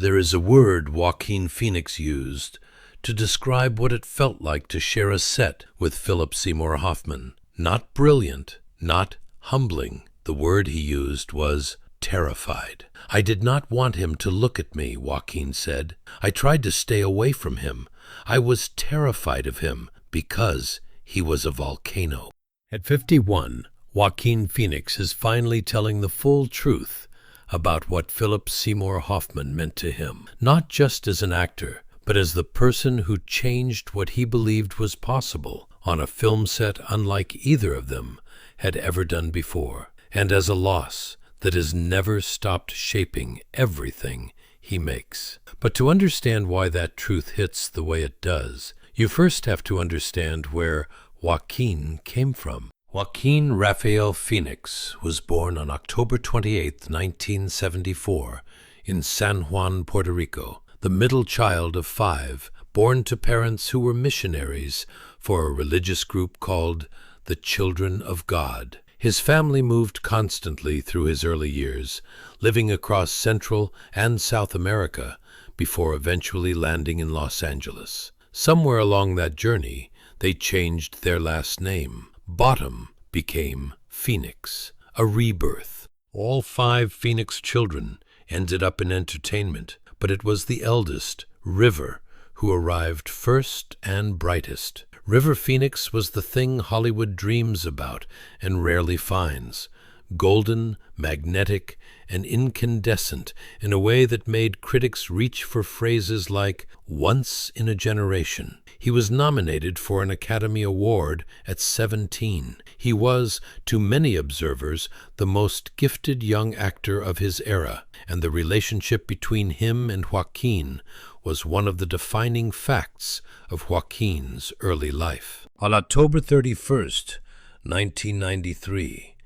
There is a word Joaquin Phoenix used to describe what it felt like to share a set with Philip Seymour Hoffman. Not brilliant, not humbling. The word he used was terrified. "I did not want him to look at me," Joaquin said. "I tried to stay away from him. I was terrified of him because he was a volcano." At 51, Joaquin Phoenix is finally telling the full truth about what Philip Seymour Hoffman meant to him, not just as an actor, but as the person who changed what he believed was possible on a film set unlike either of them had ever done before, and as a loss that has never stopped shaping everything he makes. But to understand why that truth hits the way it does, you first have to understand where Joaquin came from. Joaquin Raphael Phoenix was born on October 28, 1974, in San Juan, Puerto Rico, the middle child of 5, born to parents who were missionaries for a religious group called the Children of God. His family moved constantly through his early years, living across Central and South America before eventually landing in Los Angeles. Somewhere along that journey, they changed their last name. Bottom became Phoenix, a rebirth. All 5 Phoenix children ended up in entertainment, but it was the eldest, River, who arrived first and brightest. River Phoenix was the thing Hollywood dreams about and rarely finds. Golden, magnetic, and incandescent in a way that made critics reach for phrases like "once in a generation." He was nominated for an Academy Award at 17. He was, to many observers, the most gifted young actor of his era, and the relationship between him and Joaquin was one of the defining facts of Joaquin's early life. On October 31st, 1993,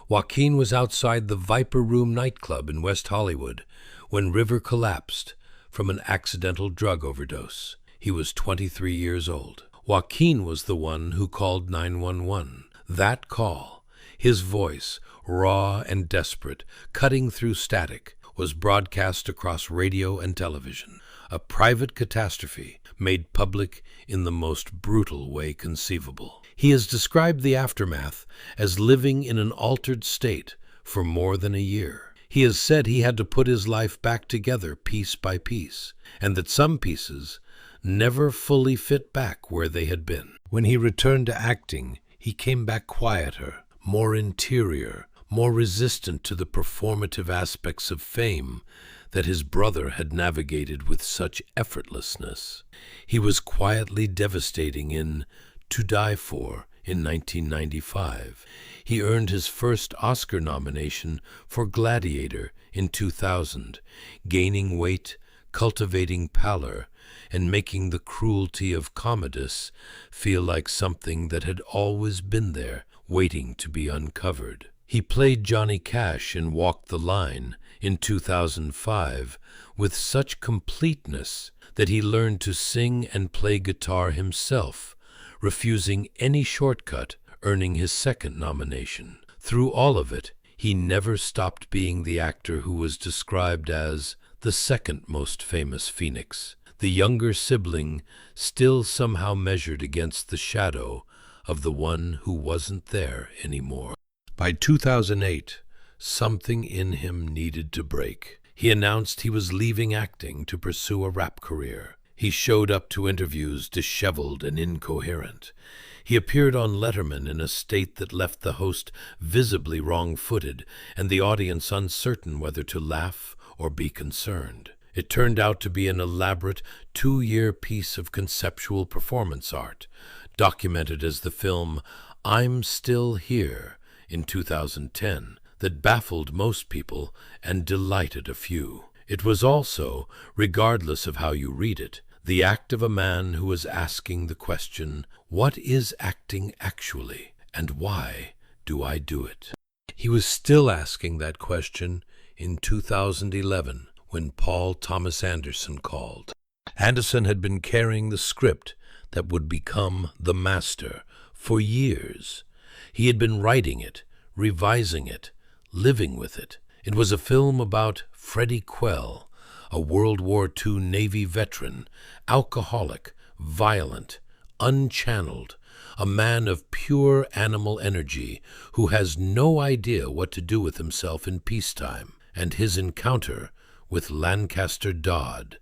Joaquin was outside the Viper Room nightclub in West Hollywood when River collapsed from an accidental drug overdose. He was 23 years old. Joaquin was the one who called 911. That call, his voice, raw and desperate, cutting through static, was broadcast across radio and television. A private catastrophe made public in the most brutal way conceivable. He has described the aftermath as living in an altered state for more than a year. He has said he had to put his life back together piece by piece, and that some pieces never fully fit back where they had been. When he returned to acting, he came back quieter, more interior, more resistant to the performative aspects of fame that his brother had navigated with such effortlessness. He was quietly devastating in To Die For in 1995. He earned his first Oscar nomination for Gladiator in 2000, gaining weight, cultivating pallor, and making the cruelty of Commodus feel like something that had always been there, waiting to be uncovered. He played Johnny Cash in Walk the Line in 2005 with such completeness that he learned to sing and play guitar himself, refusing any shortcut, earning his second nomination. Through all of it, he never stopped being the actor who was described as the second most famous Phoenix, the younger sibling still somehow measured against the shadow of the one who wasn't there anymore. By 2008, something in him needed to break. He announced he was leaving acting to pursue a rap career. He showed up to interviews disheveled and incoherent. He appeared on Letterman in a state that left the host visibly wrong-footed and the audience uncertain whether to laugh or be concerned. It turned out to be an elaborate 2-year piece of conceptual performance art, documented as the film I'm Still Here in 2010, that baffled most people and delighted a few. It was also, regardless of how you read it, the act of a man who was asking the question, what is acting actually, and why do I do it? He was still asking that question in 2011 when Paul Thomas Anderson called. Anderson had been carrying the script that would become The Master for years. He had been writing it, revising it, living with it. It was a film about Freddie Quell, a World War II Navy veteran, alcoholic, violent, unchanneled, a man of pure animal energy who has no idea what to do with himself in peacetime, and his encounter with Lancaster Dodd,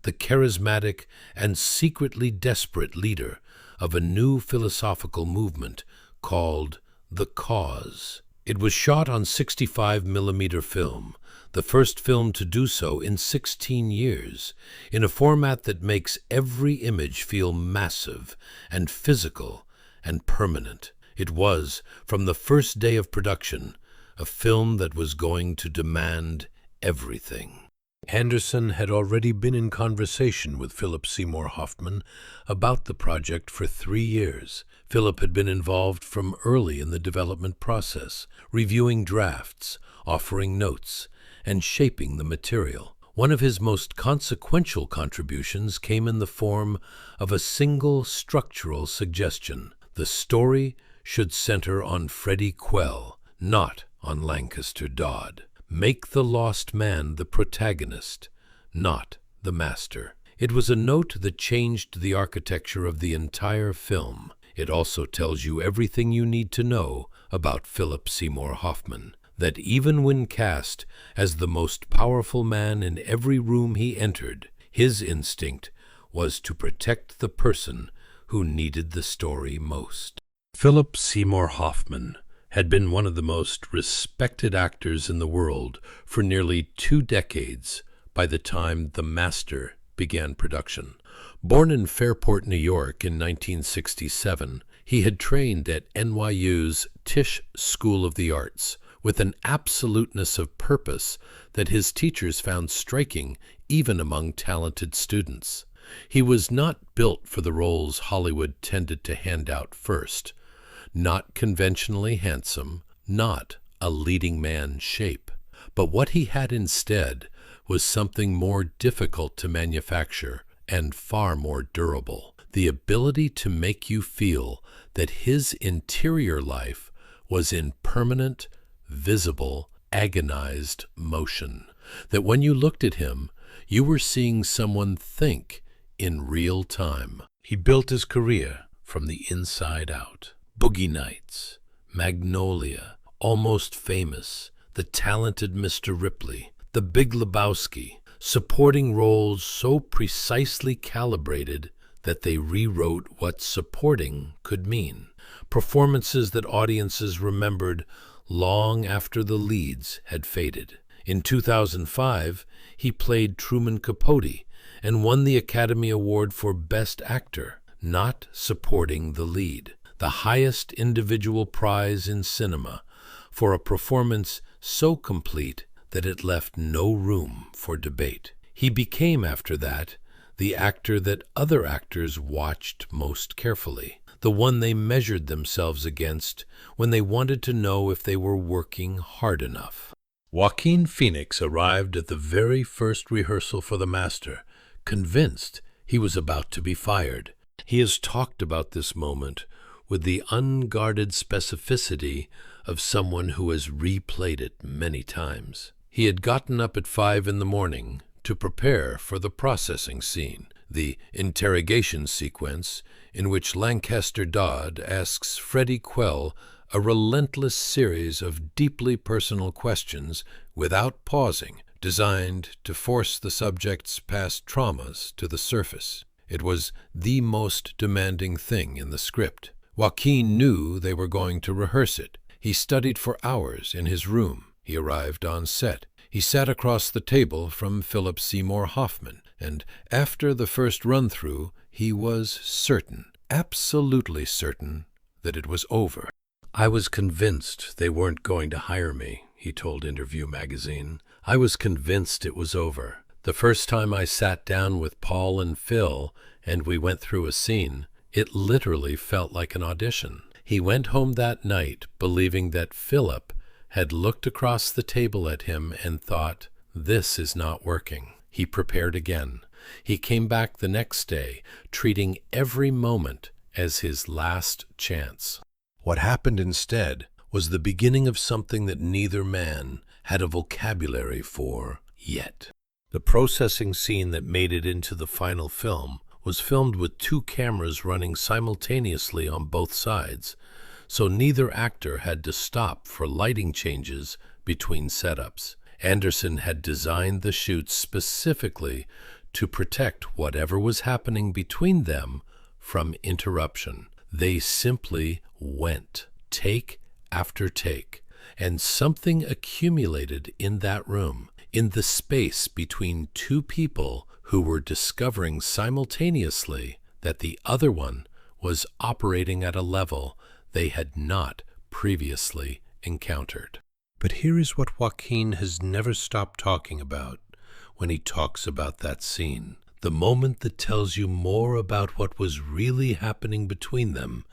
the charismatic and secretly desperate leader of a new philosophical movement called The Cause. It was shot on 65mm film, the first film to do so in 16 years, in a format that makes every image feel massive and physical and permanent. It was, from the first day of production, a film that was going to demand everything. Anderson had already been in conversation with Philip Seymour Hoffman about the project for 3 years. Philip had been involved from early in the development process, reviewing drafts, offering notes, and shaping the material. One of his most consequential contributions came in the form of a single structural suggestion. The story should center on Freddie Quell, not on Lancaster Dodd. Make the lost man the protagonist, not the master. It was a note that changed the architecture of the entire film. It also tells you everything you need to know about Philip Seymour Hoffman, that even when cast as the most powerful man in every room he entered, his instinct was to protect the person who needed the story most. Philip Seymour Hoffman had been one of the most respected actors in the world for nearly 2 decades by the time The Master began production. Born in Fairport, New York in 1967, he had trained at NYU's Tisch School of the Arts with an absoluteness of purpose that his teachers found striking even among talented students. He was not built for the roles Hollywood tended to hand out first. Not conventionally handsome, not a leading man shape. But what he had instead was something more difficult to manufacture and far more durable: the ability to make you feel that his interior life was in permanent, visible, agonized motion. That when you looked at him, you were seeing someone think in real time. He built his career from the inside out. Boogie Nights, Magnolia, Almost Famous, The Talented Mr. Ripley, The Big Lebowski, supporting roles so precisely calibrated that they rewrote what supporting could mean. Performances that audiences remembered long after the leads had faded. In 2005, he played Truman Capote and won the Academy Award for Best Actor, not supporting the lead, the highest individual prize in cinema, for a performance so complete that it left no room for debate. He became, after that, the actor that other actors watched most carefully, the one they measured themselves against when they wanted to know if they were working hard enough. Joaquin Phoenix arrived at the very first rehearsal for The Master, convinced he was about to be fired. He has talked about this moment with the unguarded specificity of someone who has replayed it many times. He had gotten up at 5 in the morning to prepare for the processing scene, the interrogation sequence in which Lancaster Dodd asks Freddie Quell a relentless series of deeply personal questions without pausing, designed to force the subject's past traumas to the surface. It was the most demanding thing in the script. Joaquin knew they were going to rehearse it. He studied for hours in his room. He arrived on set. He sat across the table from Philip Seymour Hoffman, and after the first run-through, he was certain, absolutely certain, that it was over. "I was convinced they weren't going to hire me," he told Interview magazine. "I was convinced it was over. The first time I sat down with Paul and Phil and we went through a scene, it literally felt like an audition." He went home that night believing that Philip had looked across the table at him and thought, "This is not working." He prepared again. He came back the next day, treating every moment as his last chance. What happened instead was the beginning of something that neither man had a vocabulary for yet. The processing scene that made it into the final film was filmed with two cameras running simultaneously on both sides, so neither actor had to stop for lighting changes between setups. Anderson had designed the shoots specifically to protect whatever was happening between them from interruption. They simply went, take after take, and something accumulated in that room, in the space between two people who were discovering simultaneously that the other one was operating at a level they had not previously encountered. But here is what Joaquin has never stopped talking about when he talks about that scene, the moment that tells you more about what was really happening between them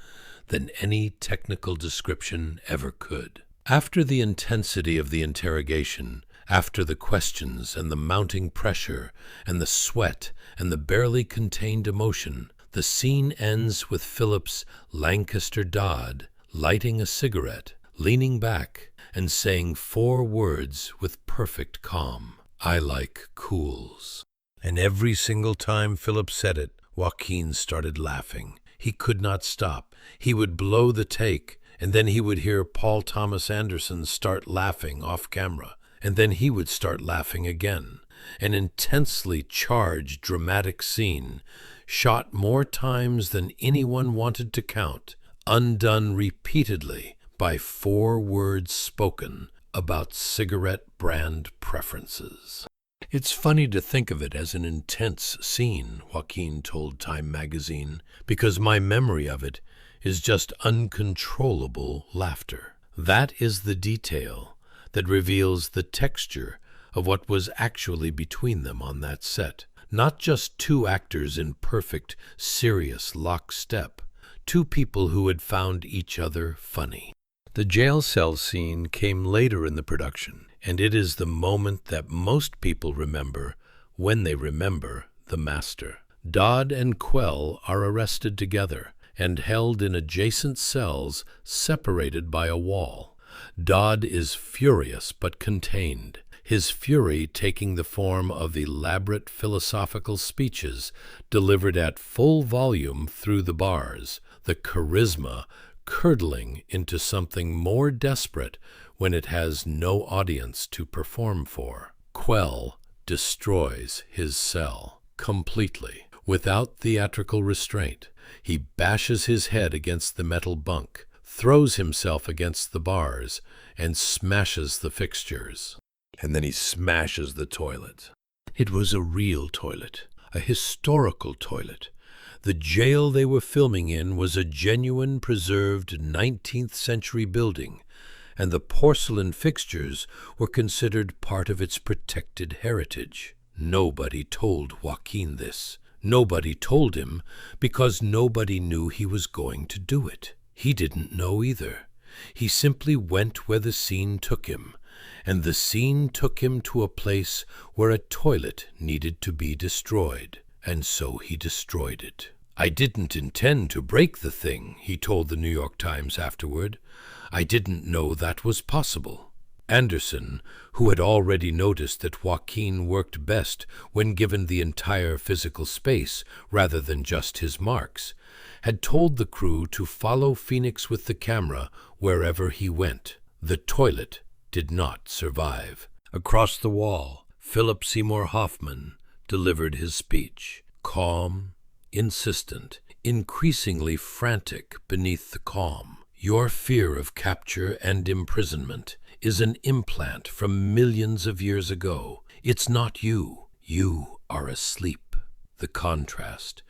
than any technical description ever could. After the intensity of the interrogation, after the questions and the mounting pressure and the sweat and the barely contained emotion, the scene ends with Philip's Lancaster Dodd lighting a cigarette, leaning back, and saying 4 words with perfect calm. "I like cools." And every single time Philip said it, Joaquin started laughing. He could not stop. He would blow the take, and then he would hear Paul Thomas Anderson start laughing off camera, and then he would start laughing again. An intensely charged, dramatic scene, shot more times than anyone wanted to count, undone repeatedly by 4 words spoken about cigarette brand preferences. "It's funny to think of it as an intense scene," Joaquin told Time magazine, "because my memory of it is just uncontrollable laughter. That is the detail that reveals the texture of what was actually between them on that set. Not just 2 actors in perfect, serious lockstep, 2 people who had found each other funny." The jail cell scene came later in the production, and it is the moment that most people remember when they remember the master. Dodd and Quell are arrested together and held in adjacent cells separated by a wall. Dodd is furious but contained, his fury taking the form of elaborate philosophical speeches delivered at full volume through the bars, the charisma curdling into something more desperate when it has no audience to perform for. Quell destroys his cell completely, without theatrical restraint. He bashes his head against the metal bunk, throws himself against the bars, and smashes the fixtures. And then he smashes the toilet. It was a real toilet, a historical toilet. The jail they were filming in was a genuine preserved 19th century building, and the porcelain fixtures were considered part of its protected heritage. Nobody told Joaquin this. Nobody told him because nobody knew he was going to do it. He didn't know either. He simply went where the scene took him, and the scene took him to a place where a toilet needed to be destroyed, and so he destroyed it. "I didn't intend to break the thing," he told the New York Times afterward. "I didn't know that was possible." Anderson, who had already noticed that Joaquin worked best when given the entire physical space rather than just his marks, had told the crew to follow Phoenix with the camera wherever he went. The toilet did not survive. Across the wall, Philip Seymour Hoffman delivered his speech, calm, insistent, increasingly frantic beneath the calm. "Your fear of capture and imprisonment is an implant from millions of years ago. It's not you. You are asleep." The contrast,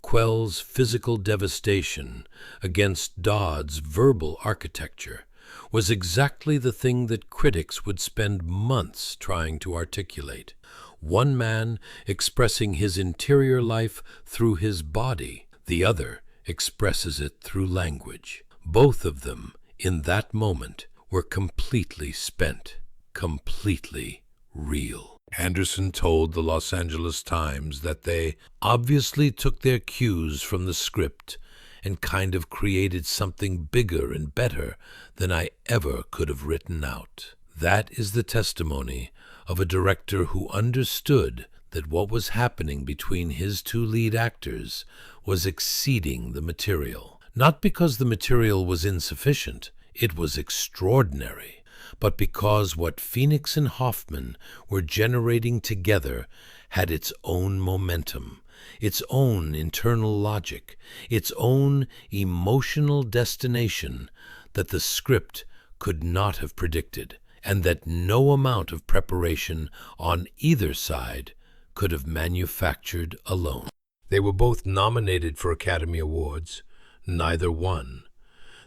Quell's physical devastation against Dodd's verbal architecture, was exactly the thing that critics would spend months trying to articulate. One man expressing his interior life through his body, the other expresses it through language. Both of them, in that moment, were completely spent, completely real. Anderson told the Los Angeles Times that they obviously took their cues from the script and kind of created something bigger and better than I ever could have written out. That is the testimony of a director who understood that what was happening between his two lead actors was exceeding the material. Not because the material was insufficient, it was extraordinary, but because what Phoenix and Hoffman were generating together had its own momentum, its own internal logic, its own emotional destination that the script could not have predicted, and that no amount of preparation on either side could have manufactured alone. They were both nominated for Academy Awards. Neither won.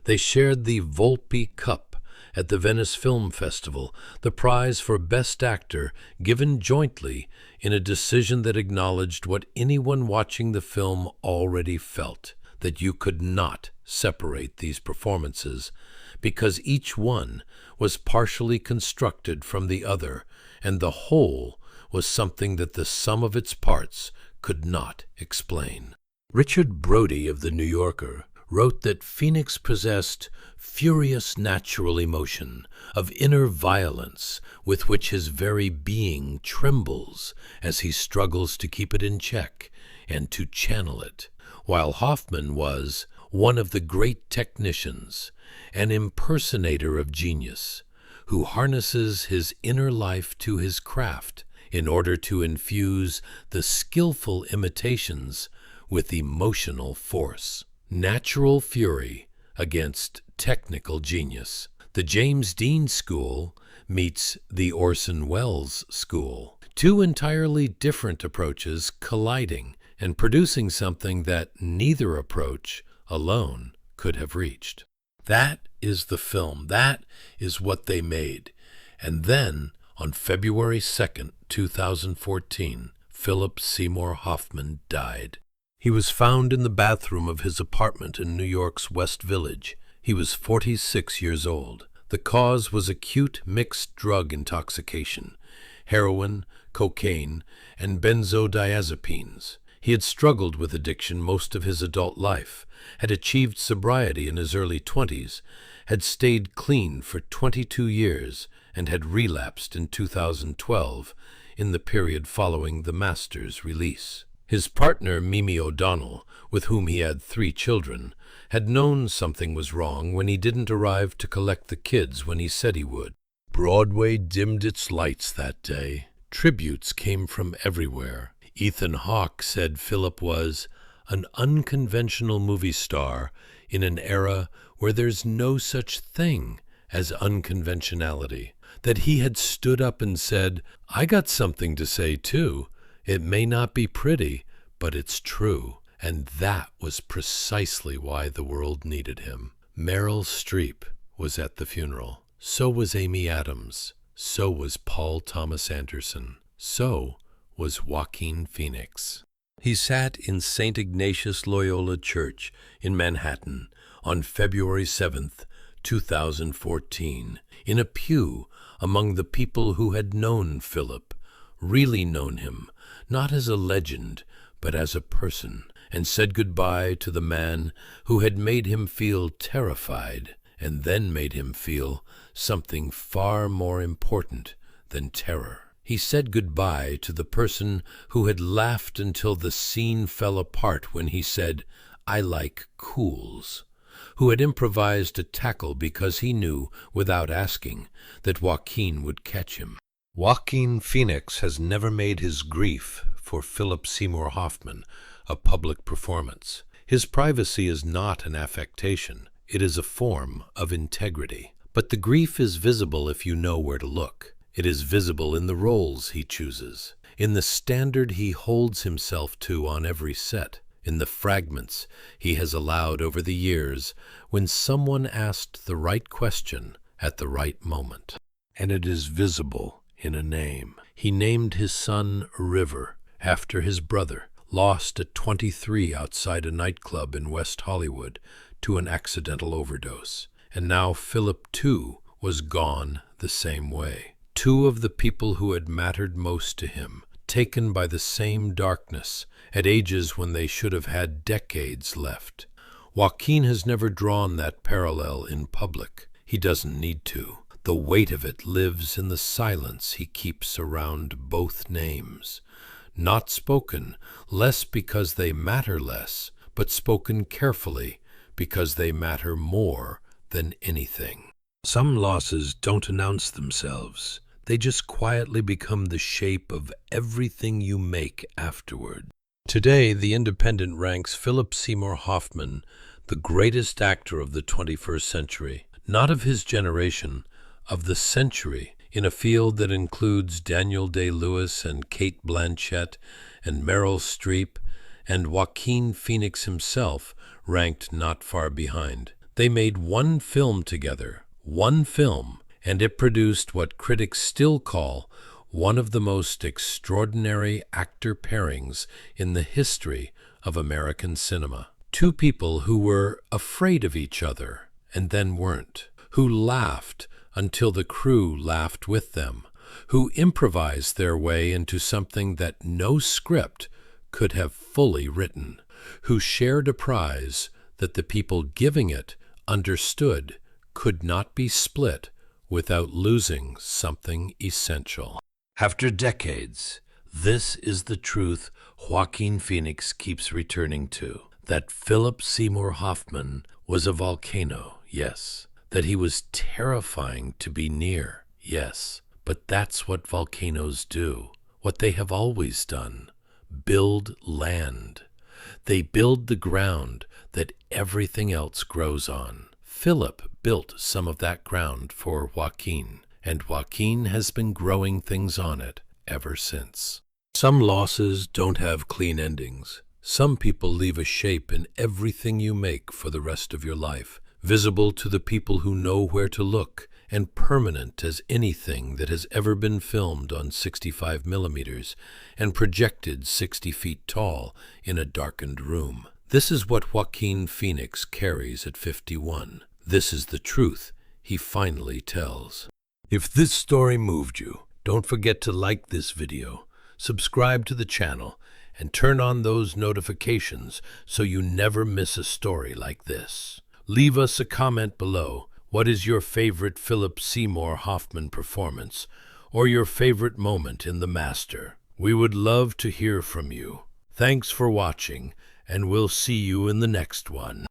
They shared the Volpe Cup at the Venice Film Festival, the prize for Best Actor given jointly in a decision that acknowledged what anyone watching the film already felt, that you could not separate these performances because each one was partially constructed from the other, and the whole was something that the sum of its parts could not explain. Richard Brody of The New Yorker wrote that Phoenix possessed furious natural emotion of inner violence with which his very being trembles as he struggles to keep it in check and to channel it, while Hoffman was one of the great technicians, an impersonator of genius, who harnesses his inner life to his craft in order to infuse the skillful imitations with emotional force. Natural fury against technical genius. The James Dean School meets the Orson Welles School. Two entirely different approaches colliding and producing something that neither approach alone could have reached. That is the film. That is what they made. And then, on February 2nd, 2014, Philip Seymour Hoffman died. He was found in the bathroom of his apartment in New York's West Village. He was 46 years old. The cause was acute mixed drug intoxication, heroin, cocaine, and benzodiazepines. He had struggled with addiction most of his adult life, had achieved sobriety in his early 20s, had stayed clean for 22 years, and had relapsed in 2012 in the period following the Master's release. His partner, Mimi O'Donnell, with whom he had 3 children, had known something was wrong when he didn't arrive to collect the kids when he said he would. Broadway dimmed its lights that day. Tributes came from everywhere. Ethan Hawke said Philip was an unconventional movie star in an era where there's no such thing as unconventionality, that he had stood up and said, "I got something to say too. It may not be pretty, but it's true." And that was precisely why the world needed him. Meryl Streep was at the funeral. So was Amy Adams. So was Paul Thomas Anderson. So was Joaquin Phoenix. He sat in St. Ignatius Loyola Church in Manhattan on February 7th, 2014, in a pew among the people who had known Philip, really known him, not as a legend, but as a person, and said goodbye to the man who had made him feel terrified and then made him feel something far more important than terror. He said goodbye to the person who had laughed until the scene fell apart when he said, "I like cools," who had improvised a tackle because he knew, without asking, that Joaquin would catch him. Joaquin Phoenix has never made his grief for Philip Seymour Hoffman a public performance. His privacy is not an affectation. It is a form of integrity. But the grief is visible if you know where to look. It is visible in the roles he chooses, in the standard he holds himself to on every set, in the fragments he has allowed over the years when someone asked the right question at the right moment. And it is visible in a name. He named his son River after his brother, lost at 23 outside a nightclub in West Hollywood to an accidental overdose. And now Philip, too, was gone the same way. 2 of the people who had mattered most to him, taken by the same darkness at ages when they should have had decades left. Joaquin has never drawn that parallel in public. He doesn't need to. The weight of it lives in the silence he keeps around both names. Not spoken, less because they matter less, but spoken carefully because they matter more than anything. Some losses don't announce themselves. They just quietly become the shape of everything you make afterward. Today, The Independent ranks Philip Seymour Hoffman the greatest actor of the 21st century, not of his generation, of the century, in a field that includes Daniel Day-Lewis and Cate Blanchett and Meryl Streep, and Joaquin Phoenix himself ranked not far behind. They made one film together, one film, and it produced what critics still call one of the most extraordinary actor pairings in the history of American cinema. Two people who were afraid of each other and then weren't, who laughed until the crew laughed with them, who improvised their way into something that no script could have fully written, who shared a prize that the people giving it understood could not be split without losing something essential. After decades, this is the truth Joaquin Phoenix keeps returning to. That Philip Seymour Hoffman was a volcano, yes. That he was terrifying to be near, yes. But that's what volcanoes do, what they have always done. Build land. They build the ground that everything else grows on. Philip built some of that ground for Joaquin, and Joaquin has been growing things on it ever since. Some losses don't have clean endings. Some people leave a shape in everything you make for the rest of your life, visible to the people who know where to look, and permanent as anything that has ever been filmed on 65 millimeters and projected 60 feet tall in a darkened room. This is what Joaquin Phoenix carries at 51. This is the truth he finally tells. If this story moved you, don't forget to like this video, subscribe to the channel, and turn on those notifications so you never miss a story like this. Leave us a comment below. What is your favorite Philip Seymour Hoffman performance, or your favorite moment in The Master? We would love to hear from you. Thanks for watching, and we'll see you in the next one.